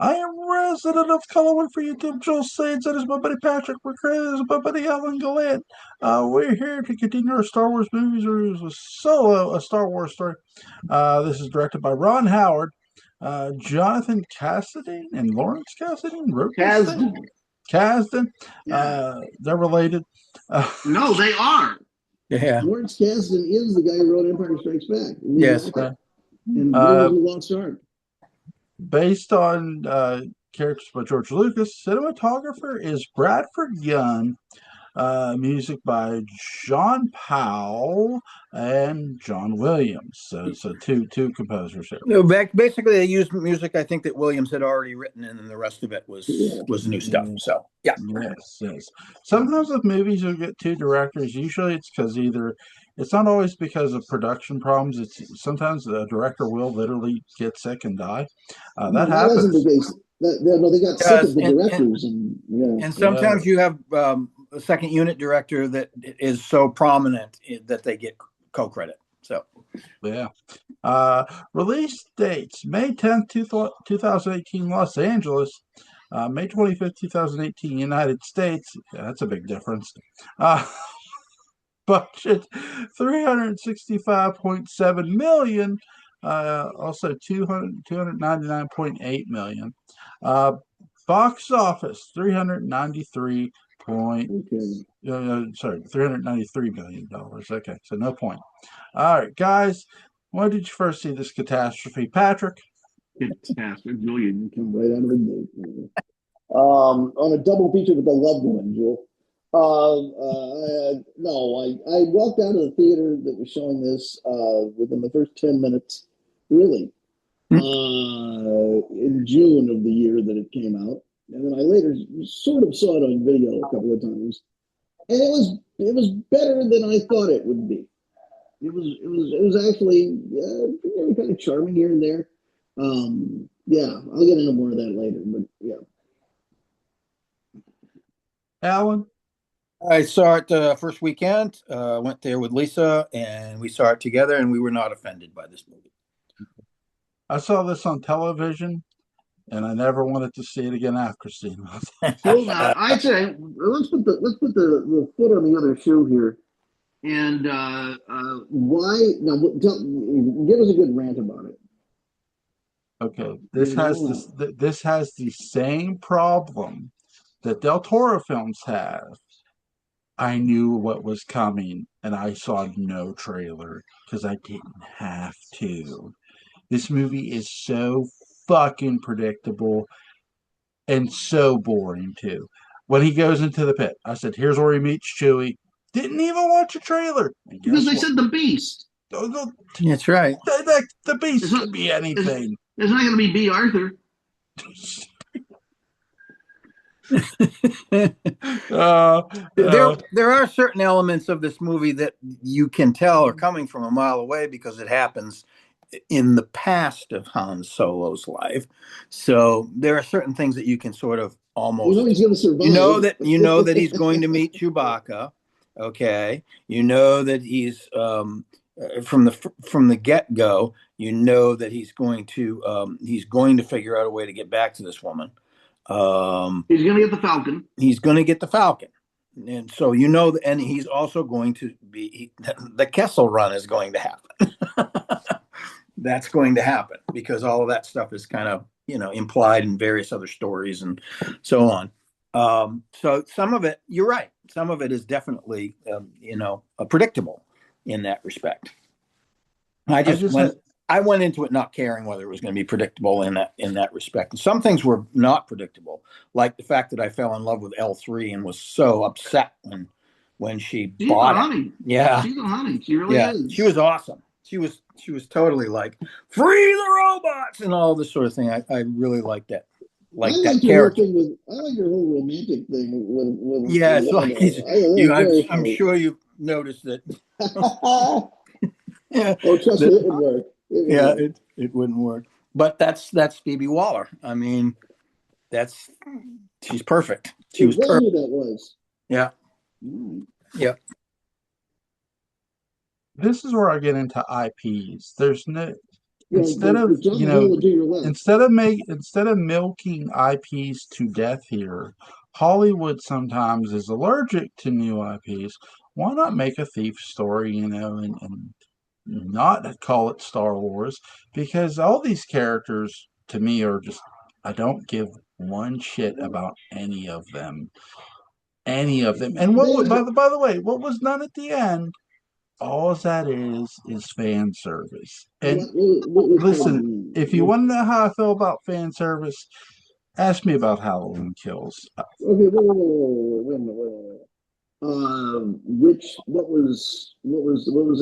I am resident of Colorado for YouTube. Joel Saints. That is my buddy Patrick McCray. That is my buddy Alan Gallant. We're here to continue our Star Wars movies reviews with Solo, a Star Wars story. This is directed by Ron Howard. Jonathan Cassaday and Lawrence Cassaday wrote this thing. Kasdan. Kasdan. Yeah. They're related. No, they are. Yeah. Lawrence Kasdan is the guy who wrote Empire Strikes Back. Yes. And Raiders of the Lost Ark. Based on characters by George Lucas. Cinematographer is Bradford Young. Music by John Powell and John Williams. So two composers here. No, basically, they used music I think that Williams had already written, and then the rest of it was new stuff. So yeah. Yes. Sometimes with movies you'll get two directors. Usually it's because it's not always because of production problems. It's sometimes the director will literally get sick and die. That happens. Wasn't the case. They got sick of the directors, and sometimes you have a second unit director that is so prominent that they get co-credit. So yeah. Release dates: May 10th, 2018, Los Angeles. May 25th, 2018, United States. Yeah, that's a big difference. Budget $365.7 million. Also 299.8 million. Box office $393 million. Okay, so no point. All right, guys, when did you first see this catastrophe, Patrick? Catastrophe, Julian, you come right out of the gate. On a double feature with a loved one, Jewel. No, I walked out of the theater that was showing this within the first 10 minutes, really, in June of the year that it came out. And then I later sort of saw it on video a couple of times. And it was better than I thought it would be. It was actually kind of charming here and there. Yeah, I'll get into more of that later, but yeah. Alan? I saw it first weekend. Went there with Lisa, and we saw it together, and we were not offended by this movie. I saw this on television, and I never wanted to see it again after seeing it. Well, now, I'd say let's put the foot on the other shoe here, and why? Now, give us a good rant about it. Okay, this has the same problem that Del Toro films have. I knew what was coming, and I saw no trailer because I didn't have to. This movie is so fucking predictable and so boring too. When he goes into the pit, I said, "Here's where he meets Chewie." Didn't even watch a trailer because they said the Beast. That's right. The Beast could be anything. It's not going to be B. Arthur. There are certain elements of this movie that you can tell are coming from a mile away because it happens in the past of Han Solo's life. So there are certain things that you can sort of almost he's going to survive. You know that he's going to meet Chewbacca. Okay, you know that he's from the get-go. You know that he's going to figure out a way to get back to this woman. He's going to get the Falcon. He's going to get the Falcon. And so, and he's also going to be, the Kessel Run is going to happen. That's going to happen because all of that stuff is kind of, implied in various other stories and so on. So some of it, you're right. Some of it is definitely, predictable in that respect. I went into it not caring whether it was going to be predictable in that respect. And some things were not predictable, like the fact that I fell in love with L3 and was so upset when she bought it. Yeah, she's a honey. She really is. She was awesome. She was totally like free the robots and all this sort of thing. I really liked that. That character. I like your whole romantic thing. I'm sure you've noticed that. Yeah. Oh, trust me, it would work. It wouldn't work. But that's Phoebe Waller. I mean, she's perfect. She was perfect. Who that was. Yeah. Yeah. This is where I get into IPs. instead of jump Hill to your left. instead of milking IPs to death here, Hollywood sometimes is allergic to new IPs. Why not make a thief story, and not call it Star Wars? Because all these characters to me are just, I don't give one shit about any of them. Any of them. And by the way, what was done at the end, all that is fan service. And What was listen, if you want to know how I feel about fan service, ask me about Halloween Kills. Okay, wait a minute. What was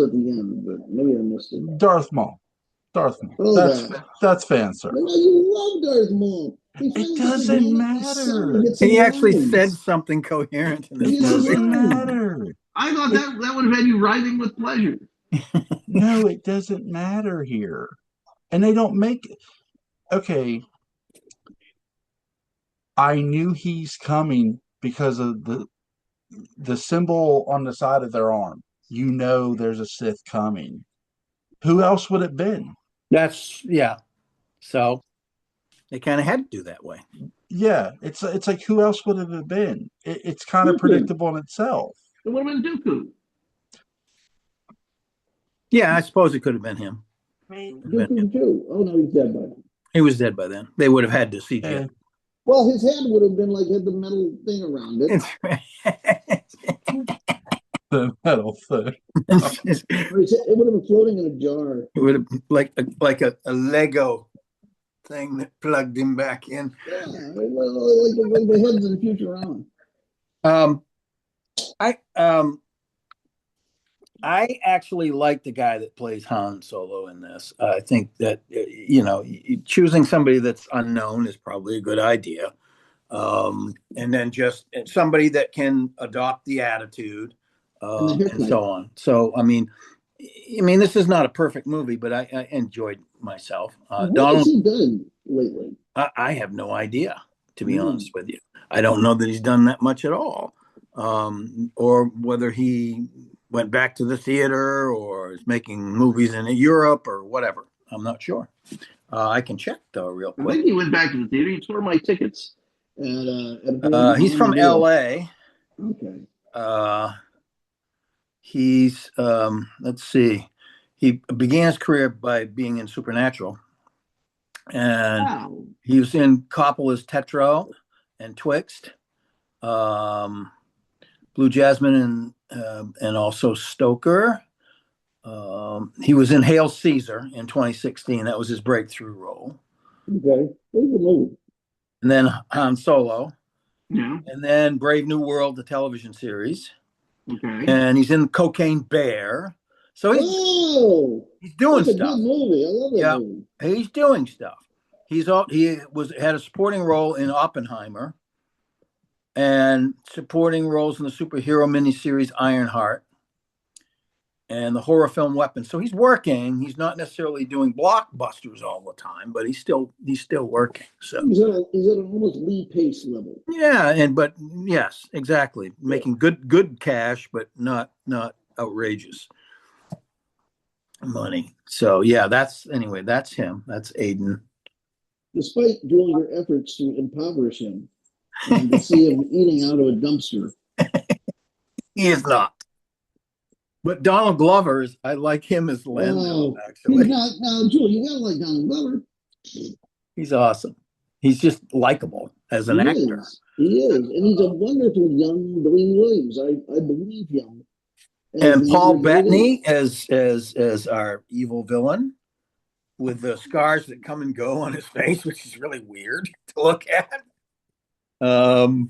at the end? But maybe I missed it. Darth Maul. Oh, That's fan No, service. you love Darth Maul. It doesn't matter. He actually said something coherent in this It movie. doesn't matter. I thought that would have had you writhing with pleasure. No, it doesn't matter here. And they don't make okay. I knew he's coming because of the symbol on the side of their arm. There's a Sith coming. Who else would it been? Yeah. So they kind of had to do that way. Yeah, it's like who else would have it been? It's kind of predictable in itself. It would have been Dooku. Yeah, I suppose it could have been him. Dooku too. Oh no, he's dead by then. He was dead by then. They would have had to CGI. Yeah. Well, his head would have been had the metal thing around it. The metal thing. It would have been floating in a jar. It would have like a Lego thing that plugged him back in. Yeah, like the heads in Futurama. I actually like the guy that plays Han Solo in this. I think that choosing somebody that's unknown is probably a good idea, and then just somebody that can adopt the attitude and so on. So I mean, this is not a perfect movie, but I enjoyed myself. What has he done lately? I have no idea, to be honest with you. I don't know that he's done that much at all, or whether he went back to the theater or is making movies in Europe or whatever. I'm not sure. I can check though real quick. I think he went back to the theater. He tore my tickets. He's from LA. Okay. He's let's see. He began his career by being in Supernatural, and he was in Coppola's Tetro and Twixt, Blue Jasmine, and also Stoker. He was in Hail Caesar in 2016. That was his breakthrough role. Okay. And then Han Solo. Yeah. And then Brave New World, the television series. Okay. And he's in Cocaine Bear. So he's doing stuff. Good movie. I love that movie. He's doing stuff. He had a supporting role in Oppenheimer and supporting roles in the superhero miniseries Ironheart and the horror film Weapon. So he's working. He's not necessarily doing blockbusters all the time, but he's still working. So he's at an almost Lee Pace level. Yeah, but yes, exactly. Making good cash, but not outrageous money. So yeah, that's him. That's Aiden. Despite all your efforts to impoverish him and to see him eating out of a dumpster. He is not. But Donald Glover I like him as Lando, actually. He's not. Now, Julie, you gotta like Donald Glover. He's awesome. He's just likable as an actor. He is. And he's a wonderful young Dwayne Williams. I believe him. And Paul Bettany as our evil villain with the scars that come and go on his face, which is really weird to look at. But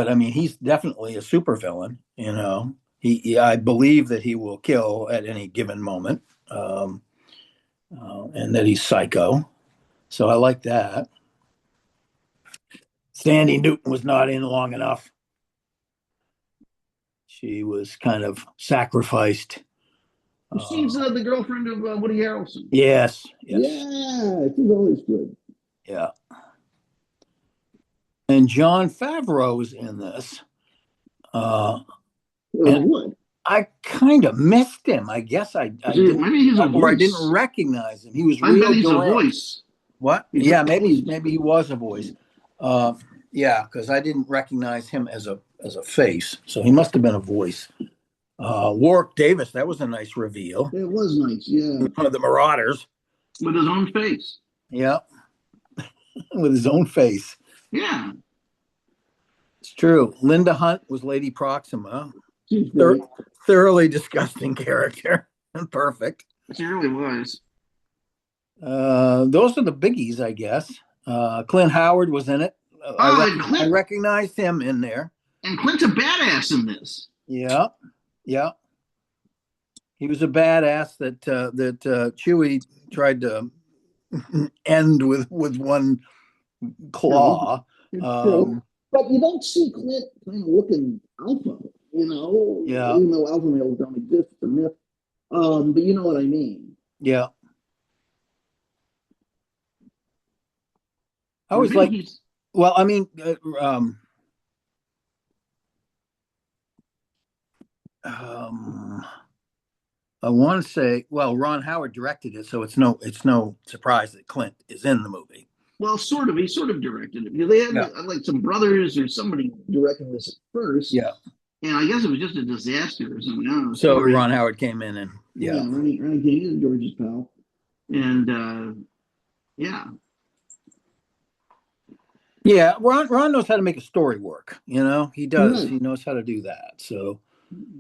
I mean, he's definitely a supervillain, I believe that he will kill at any given moment, and that he's psycho. So I like that. Sandy Newton was not in long enough. She was kind of sacrificed. She's the girlfriend of Woody Harrelson. Yes. Yeah, she's always good. Yeah. And Jon Favreau is in this. What? I kind of missed him. I guess I didn't, Maybe he's a voice. or I didn't recognize him. He was I real bet he's Gallant. a voice. What? He's Yeah, a maybe voice. he was a voice. Yeah, because I didn't recognize him as a face, so he must have been a voice. Warwick Davis, that was a nice reveal. It was nice, yeah. One of the Marauders. With his own face. Yeah, with his own face. Yeah. It's true. Linda Hunt was Lady Proxima. She's great. Thoroughly disgusting character. Perfect. She really was. Those are the biggies, I guess. Clint Howard was in it. I recognized him in there. And Clint's a badass in this. Yeah, yeah. He was a badass that Chewie tried to end with one claw. But you don't see Clint kind of looking alpha, Yeah. Even though alpha males don't exist, it's a myth. But you know what I mean. Yeah. I was like, well, I mean, I want to say, well, Ron Howard directed it, so it's no surprise that Clint is in the movie. Well, sort of. He sort of directed it. They had like some brothers or somebody directing this at first. Yeah. And I guess it was just a disaster or something. I don't know. So Ron Howard came in and Ronnie came in, George's pal, and yeah, Ron knows how to make a story work. He does. He knows how to do that. So,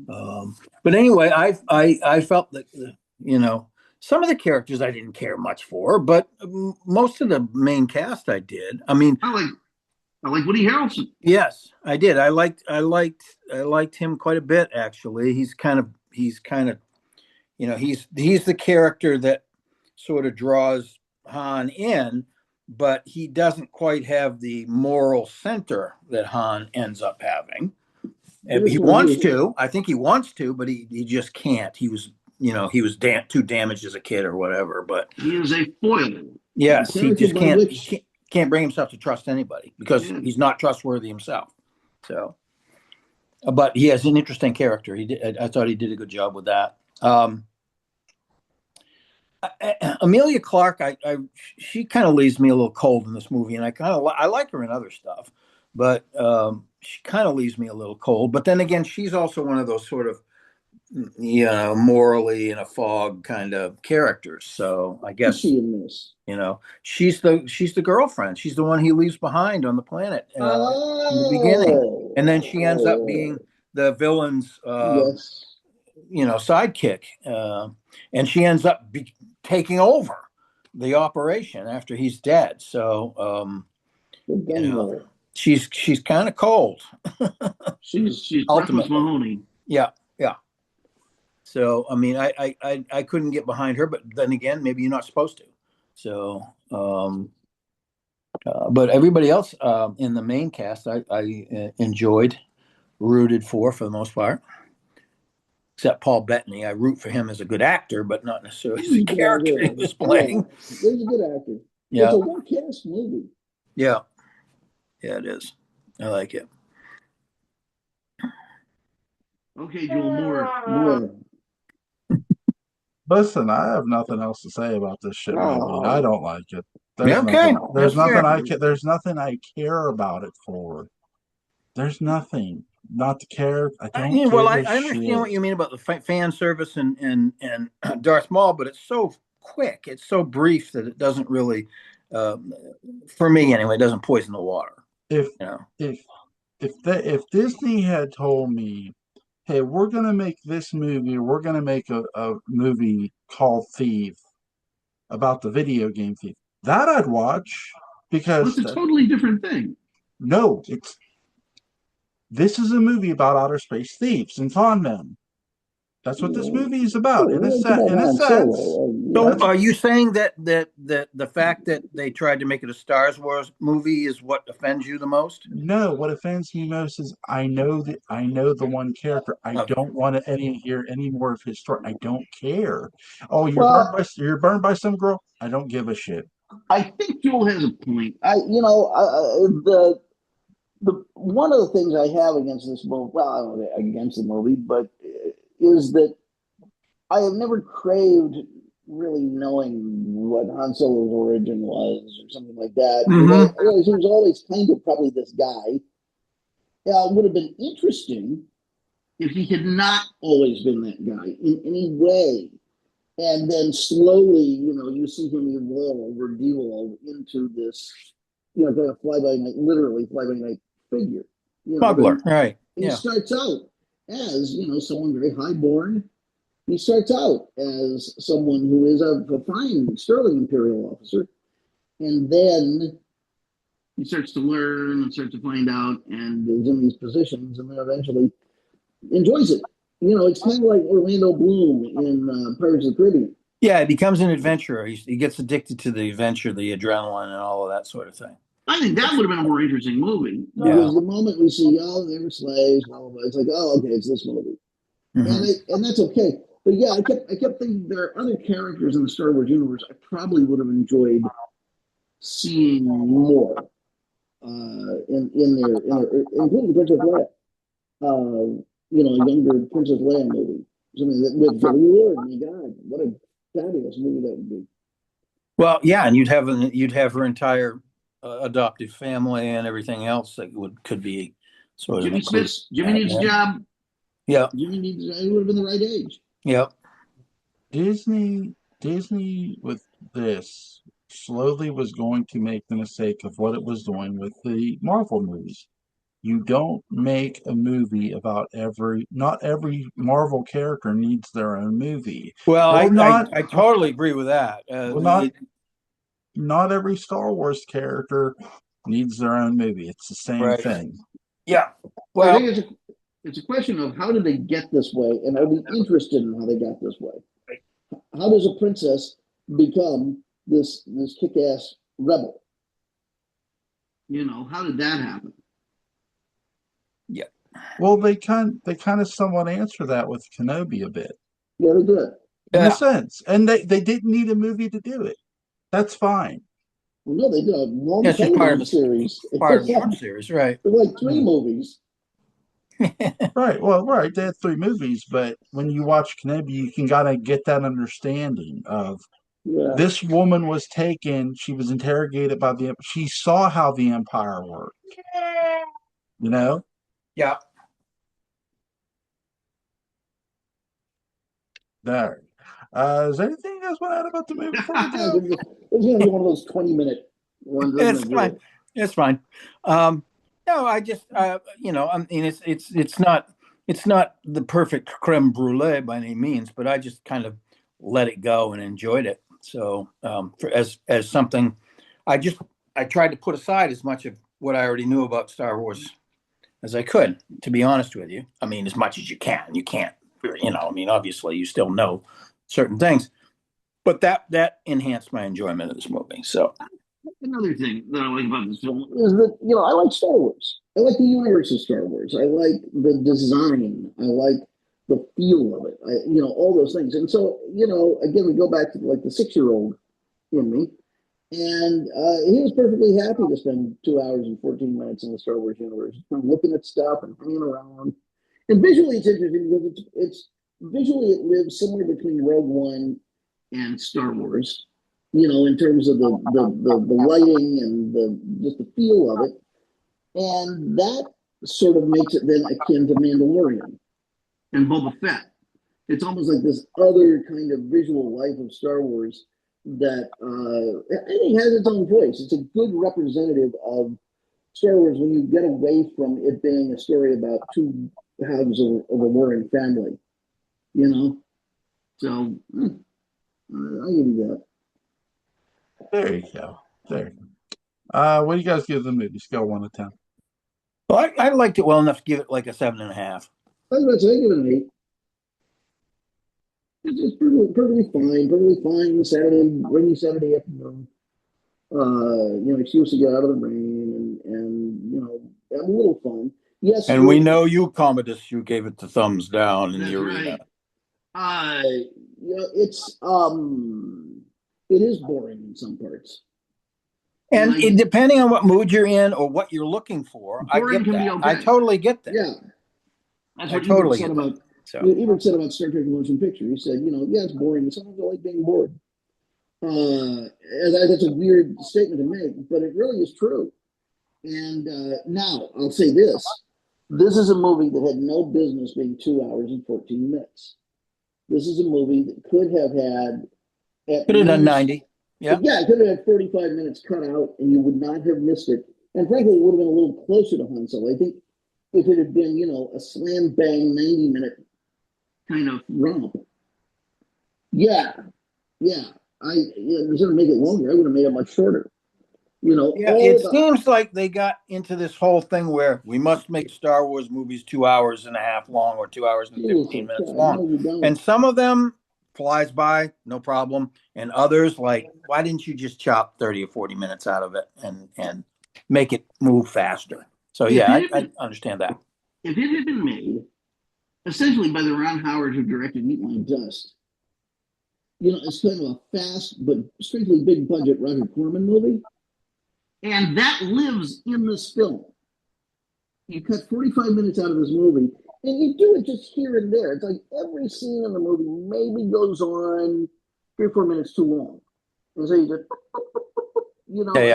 but anyway, I felt that some of the characters I didn't care much for, but most of the main cast I did. I mean, I like Woody Harrelson. Yes, I did. I liked him quite a bit, actually. He's kind of he's the character that sort of draws Han in, but he doesn't quite have the moral center that Han ends up having. And he wants to. I think he wants to, but he just can't. He was too damaged as a kid or whatever. But he is a foil. Yes, he just can't bring himself to trust anybody because he's not trustworthy himself. So, but he has an interesting character. I thought he did a good job with that. Amelia Clarke, she kind of leaves me a little cold in this movie, and I like her in other stuff, but she kind of leaves me a little cold. But then again, she's also one of those sort of morally in a fog kind of characters. So I guess she's the girlfriend. She's the one he leaves behind on the planet in the beginning, and then she ends up being the villain's sidekick, and she ends up taking over the operation after he's dead. So she's kind of cold. she's ultimately Mahoney. Yeah. So, I mean, I couldn't get behind her, but then again, maybe you're not supposed to. So, but everybody else in the main cast, I enjoyed, rooted for the most part, except Paul Bettany. I root for him as a good actor, but not necessarily as the character he was playing. He's a good actor. Yeah. It's a well-cast movie. Yeah. Yeah, it is. I like it. Okay, Joel, more. Listen, I have nothing else to say about this shit movie. I don't like it. There's nothing I care about it for. There's nothing. Not to care. I don't. Well, I understand what you mean about the fan service and Darth Maul, but it's so quick, it's so brief that it doesn't really, for me anyway, it doesn't poison the water. If Disney had told me, hey, we're going to make this movie, we're going to make a movie called Thief about the video game Thief, that I'd watch, because it's a totally different thing. No, this is a movie about outer space thieves and con men. That's what this movie is about, in a sense. So, are you saying that the fact that they tried to make it a Star Wars movie is what offends you the most? No, what offends me most is I know the one character. I don't want to hear any more of his story. I don't care. Oh, you're burned by some girl? I don't give a shit. I think Joel has a point. The one of the things I have against this movie, well, I don't know against the movie, but is that I have never craved really knowing what Han Solo's origin was or something like that. Mm-hmm. He was always kind of probably this guy. It would have been interesting if he had not always been that guy in any way. And then slowly, you see him evolve or devolve into this, kind of fly by night, literally fly by night figure. Smuggler, right? He starts out as, someone very highborn. He starts out as someone who is a fine, sterling imperial officer. And then he starts to learn and starts to find out and is in these positions and then eventually enjoys it. It's kind of like Orlando Bloom in Pirates of the Caribbean. Yeah, he becomes an adventurer. He gets addicted to the adventure, the adrenaline, and all of that sort of thing. I think that would have been a more interesting movie. Because the moment we see, they were slaves, blah, blah, blah, it's like, oh, okay, it's this movie. Mm-hmm. And that's okay. But yeah, I kept thinking there are other characters in the Star Wars universe I probably would have enjoyed seeing more in there, including Princess Leia. A younger Princess Leia movie. Something that with Julie Ward. My God, what a fabulous movie that would be. Well, yeah, and you'd have her entire adoptive family and everything else that could be sort Jimmy of. Jimmy needs a job. Yeah, Jimmy needs. He would have been the right age. Yep. Disney with this slowly was going to make the mistake of what it was doing with the Marvel movies. You don't make a movie about not every Marvel character needs their own movie. Well, I totally agree with that. Not every Star Wars character needs their own movie. It's the same thing. Yeah. Well, I think it's a question of how did they get this way, and are we interested in how they got this way? How does a princess become this kick-ass rebel? How did that happen? Yeah. Well, they kind of somewhat answer that with Kenobi a bit. Yeah, they did. In a sense. And they didn't need a movie to do it. That's fine. Well, no, they did a long television series. Part of the short series, right. Like 3 movies. Right. Well, right. They had 3 movies, but when you watch Kenobi, you can gotta get that understanding of this woman was taken, she was interrogated by she saw how the Empire worked. Yeah. There. Is there anything you guys want to add about the movie before we go? It's going to be one of those 20-minute ones. It's fine. It's fine. No, I just, I mean, it's not the perfect creme brulee by any means, but I just kind of let it go and enjoyed it. So, as something, I tried to put aside as much of what I already knew about Star Wars as I could, to be honest with you. I mean, as much as you can. You can't, I mean, obviously you still know certain things, but that enhanced my enjoyment of this movie. So another thing that I like about this film is that, I like Star Wars. I like the universe of Star Wars. I like the design. I like the feel of it. All those things. And so, again, we go back to like the 6-year-old in me. And he was perfectly happy to spend 2 hours and 14 minutes in the Star Wars universe, looking at stuff and hanging around. And visually, it's interesting because it's visually it lives somewhere between Rogue One and Star Wars. In terms of the lighting and just the feel of it, and that sort of makes it then akin to Mandalorian and Boba Fett. It's almost like this other kind of visual life of Star Wars that I think has its own voice. It's a good representative of Star Wars when you get away from it being a story about 2 halves of a warring family, So I'll give you that. There you go. There. What do you guys give the movie? Scale 1 to 10. Well, I liked it well enough to give it like a 7.5. I was about to say, give it an 8. It's perfectly fine. Rainy Saturday afternoon. Excuse to get out of the rain and have a little fun. Yes. And we know you, Commodus, you gave it the thumbs down in the arena. Right. It is boring in some parts. And depending on what mood you're in or what you're looking for, I get that. I totally get that. Yeah. That's what you said about So Ebert said about Star Trek: The Motion Picture. He said, yeah, it's boring. Sometimes I like being bored. That's a weird statement to make, but it really is true. And now I'll say this: this is a movie that had no business being 2 hours and 14 minutes. This is a movie that could have had at could have done least 90. Yeah. yeah, it could have had 45 minutes cut out, and you would not have missed it. And frankly, it would have been a little closer to Han Solo. I think if it had been, a slam bang 90-minute kind of romp, yeah, yeah, instead of make it longer, I would have made it much shorter. Yeah, it seems like they got into this whole thing where we must make Star Wars movies 2 hours and a half long or 2 hours and 15 minutes long. And some of them flies by, no problem. And others, like, why didn't you just chop 30 or 40 minutes out of it and make it move faster? So, yeah, I understand that. If it had been made, essentially by the Ron Howard who directed Meat Line Dust, it's kind of a fast but strictly big budget Roger Corman movie. And that lives in this film. You cut 45 minutes out of this movie, and you do it just here and there. It's like every scene in the movie maybe goes on 3 or 4 minutes too long. And so you just,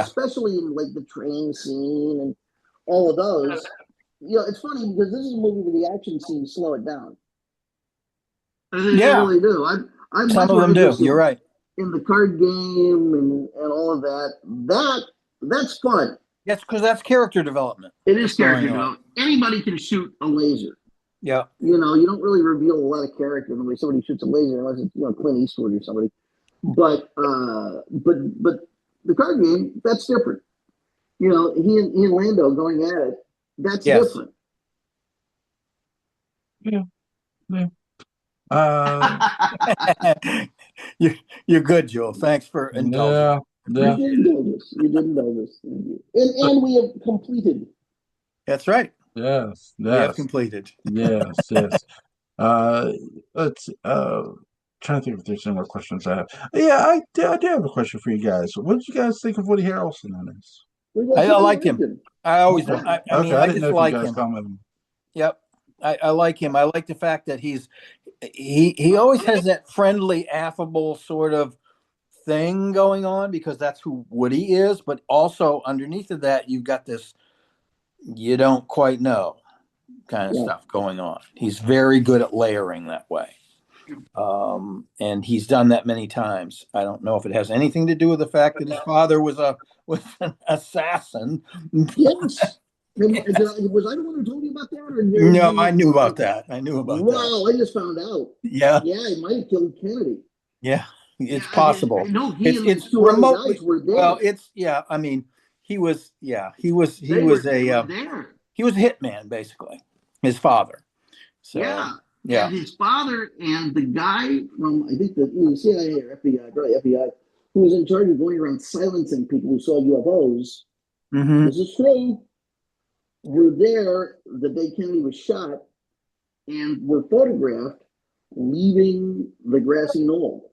especially in like the train scene and all of those. It's funny because this is a movie where the action scenes slow it down. They really do. Some of them do. You're right. In the card game and all of that. That's fun. Yes, because that's character development. It is character development. Anybody can shoot a laser. Yeah. You don't really reveal a lot of character in the way somebody shoots a laser unless it's Clint Eastwood or somebody. But the card game, that's different. He and Lando going at it, that's different. Yeah. You're good, Joel. Thanks for indulging. Yeah. You didn't know this. And we have completed. That's right. Yes. We have completed. Yes. Let's trying to think if there's any more questions I have. Yeah, I do have a question for you guys. What did you guys think of Woody Harrelson on this? I like him. I always I didn't know if you guys him. Commented. Yep. I like him. I like the fact that he always has that friendly, affable sort of thing going on because that's who Woody is. But also underneath of that, you've got this you don't quite know kind of stuff going on. He's very good at layering that way. And he's done that many times. I don't know if it has anything to do with the fact that his father was an assassin. Yes. Was I the one who told you about that? Or no, I knew about that. I knew about that. Wow, I just found out. Yeah. Yeah, he might have killed Kennedy. Yeah, it's possible. No, it's remotely. Well, I mean, he was a hitman, basically. His father. So, yeah. And his father and the guy from I think the CIA or FBI, probably FBI, who was in charge of going around silencing people who saw UFOs. Mm-hmm. This is true. Were there the day Kennedy was shot, and were photographed leaving the grassy knoll.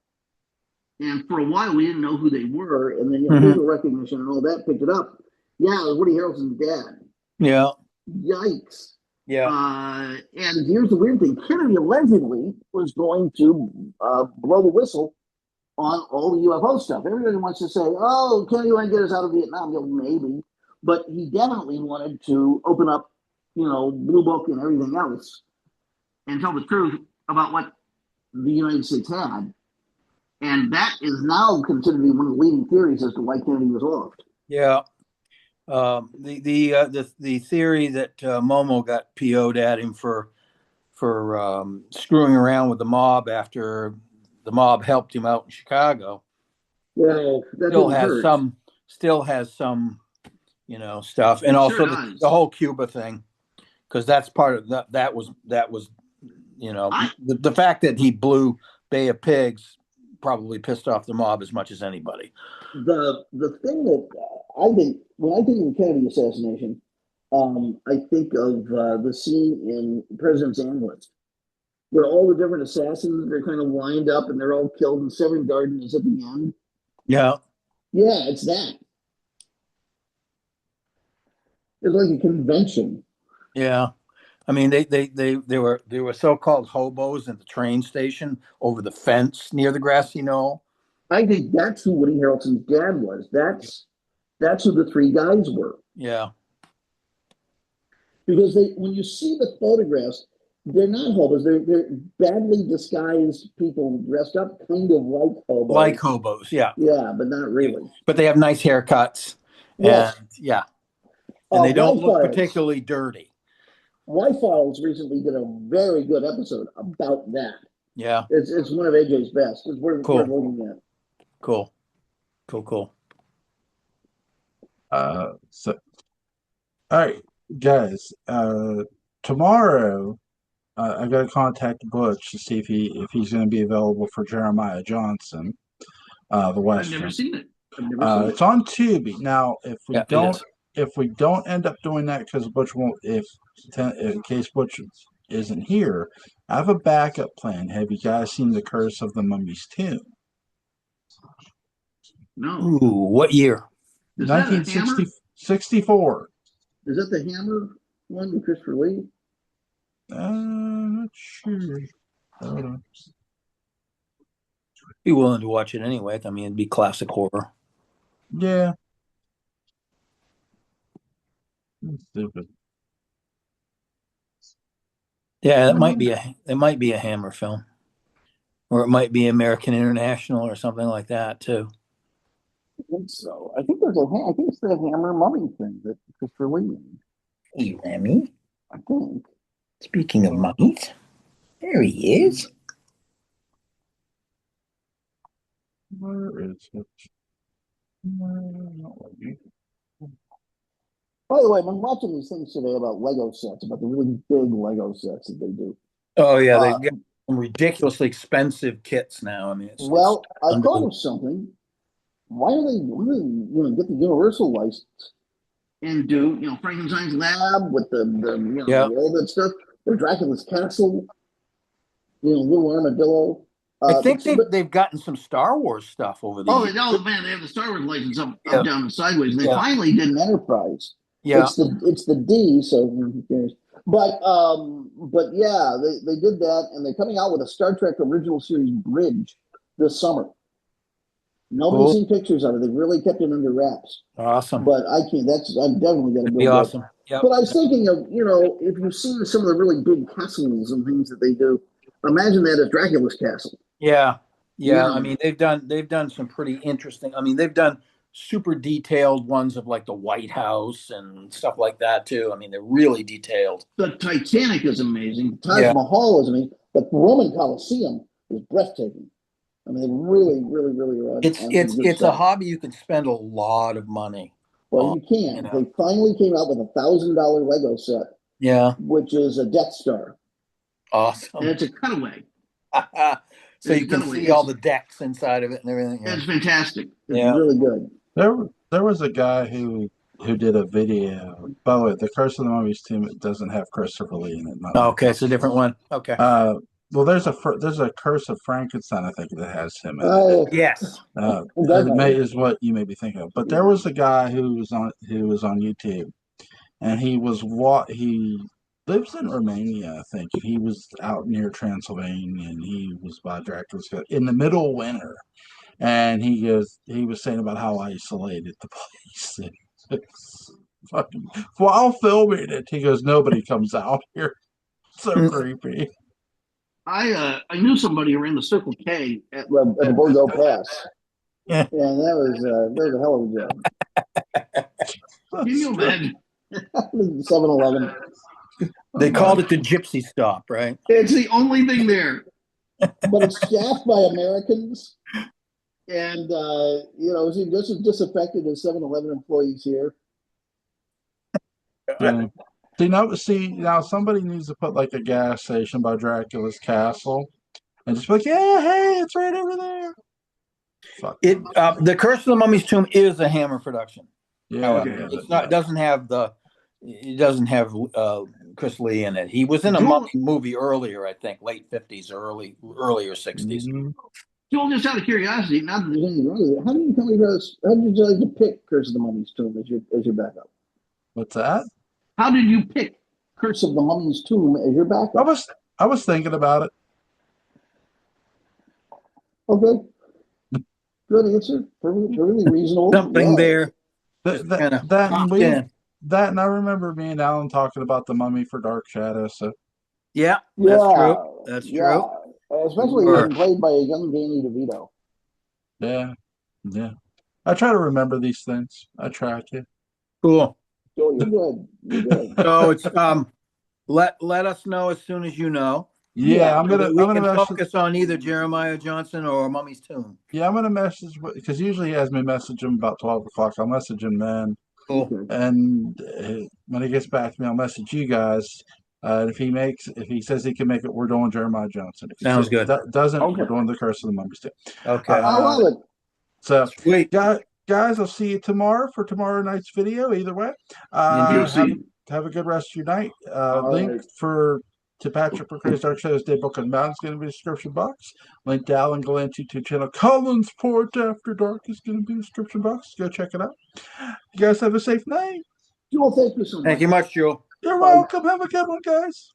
And for a while, we didn't know who they were. And then, facial recognition and all that picked it up. Yeah, it was Woody Harrelson's dad. Yeah. Yikes. Yeah. And here's the weird thing. Kennedy allegedly was going to blow the whistle on all the UFO stuff. Everybody wants to say, oh, Kennedy wanted to get us out of Vietnam. Maybe. But he definitely wanted to open up, Blue Book and everything else and tell the truth about what the United States had. And that is now considered to be one of the leading theories as to why Kennedy was offed. Yeah. The theory that Momo got PO'd at him for screwing around with the mob after the mob helped him out in Chicago. Well, that still has some, stuff, and also the whole Cuba thing, because that's part of that. That was the fact that he blew Bay of Pigs probably pissed off the mob as much as anybody. The thing that I think when I think of the Kennedy assassination, I think of the scene in President's Ambulance, where all the different assassins are kind of lined up and they're all killed, and Severn Garden is at the end. Yeah, it's that. It's like a convention. Yeah, I mean, they were so-called hobos at the train station over the fence near the grassy knoll. I think that's who Woody Harrelson's dad was. That's who the three guys were. Yeah. Because when you see the photographs, they're not hobos. They're badly disguised people dressed up kind of like hobos. Like hobos, yeah. Yeah, but not really. But they have nice haircuts. Yes. And, yeah. And they don't look Y-Files. particularly dirty. Y-Files recently did a very good episode about that. Yeah. It's one of AJ's best. It's worth looking at. Cool. So, all right, guys. Tomorrow, I got to contact Butch to see if he's going to be available for Jeremiah Johnson, the Western. I've never seen it. It's on Tubi now. If we It don't end up doing that because Butch won't, if in case Butch isn't here, I have a backup plan. Have you guys seen The Curse of the Mummy's Tomb? No. Ooh, what year? 1964. Is that the Hammer one with Christopher Lee? Not sure. Hold on. Be willing to watch it anyway. I mean, it'd be classic horror. Yeah. That's stupid. Yeah, it might be a Hammer film, or it might be American International or something like that too. I think so. I think it's the Hammer Mummy thing that Christopher Lee made. Hey, Remy. I think. Speaking of mummies, there he is. Where is it? By the way, I've been watching these things today about Lego sets, about the really big Lego sets that they do. Oh yeah, they've got some ridiculously expensive kits now. I mean, I thought of something. Why do they get the Universal license and do Frankenstein's Lab with the all that stuff, or Dracula's Castle, Little Armadillo. I think they've gotten some Star Wars stuff over the years. Oh man, they have the Star Wars license up, down, and sideways. And they finally did an Enterprise. Yeah, it's the D. So who cares? But yeah, they did that, and they're coming out with a Star Trek original series Bridge this summer. Nobody's seen pictures of it. They really kept it under wraps. Awesome. But I'm definitely going to be awesome. Yep. But I was thinking of, if you've seen some of the really big castles and things that they do, imagine that as Dracula's castle. Yeah. I mean, they've done some pretty interesting. I mean, they've done super detailed ones of like the White House and stuff like that too. I mean, they're really detailed. The Titanic is amazing. Taj Mahal is amazing. The Roman Colosseum is breathtaking. I mean, they really, really, really are. It's a hobby you can spend a lot of money. Well, you can. They finally came out with $1,000 Lego set. Yeah. Which is a Death Star. Awesome. And it's a cutaway. So you can see all the decks inside of it and everything. Yeah. It's fantastic. It's really good. There was a guy who did a video. By the way, The Curse of the Mummy's Tomb, it doesn't have Christopher Lee in it. Okay, it's a different one. Okay. Well, there's a Curse of Frankenstein, I think, that has him in it. Oh yes. Is what you may be thinking of. But there was a guy who was on YouTube, and he lives in Romania, I think. He was out near Transylvania, and he was by Dracula's in the middle of winter. And he was saying about how isolated the place is. While filming it, he goes, nobody comes out here. So creepy. I knew somebody who ran the Circle K at Borgo Pass. Yeah. And that was a hell of a job. Can you imagine? 7-Eleven. They called it the Gypsy Stop, right? It's the only thing there. But it's staffed by Americans. And, just as disaffected as 7-Eleven employees here. Yeah. Now somebody needs to put like a gas station by Dracula's Castle and just be like, yeah, hey, it's right over there. Fuck. The Curse of the Mummy's Tomb is a Hammer production. Yeah. It's not. It doesn't have Chris Lee in it. He was in a Mummy movie earlier, I think, late 50s, earlier 60s. Mm-hmm. Joel, just out of curiosity, not that there's anything wrong with it, how did you decide to pick Curse of the Mummy's Tomb as your backup? What's that? How did you pick Curse of the Mummy's Tomb as your backup. I was thinking about it. Okay. Good answer. Perfectly reasonable. Something Yeah. there That kind of that and popped we in. that and I remember me and Alan talking about the Mummy for Dark Shadows. So Yeah, that's Yeah. true. That's Yeah. true. Especially Sure. when played by a young Danny DeVito. yeah, yeah. I try to remember these things. I try to. Cool. So you're good. You're good. So it's let us know as soon as you know. Yeah, Yeah. I'm So that we gonna can message. focus on either Jeremiah Johnson or Mummy's Tomb. Yeah, I'm gonna message because usually he has me message him about 12 o'clock. I'll message him then, Cool. Okay. and when he gets back to me, I'll message you guys. And if he says he can make it, we're doing Jeremiah Johnson. If he Sounds good. doesn't, Okay. we're doing the Curse of the Mummies too. Okay. I love it. So, Sweet. guys, I'll see you tomorrow for tomorrow night's video. Either way, Indeed. have a good rest of your night. All Link right. to Patrick McCray's Dark Shadows Day Book Unbound is going to be in the description box. Link to Alan Gallant YouTube channel. Colin's Port After Dark is going to be in the description box. Go check it out. You guys have a safe night. Joel, thank you so much. Thank you much, Joel. You're Bye. welcome. Have a good one, guys.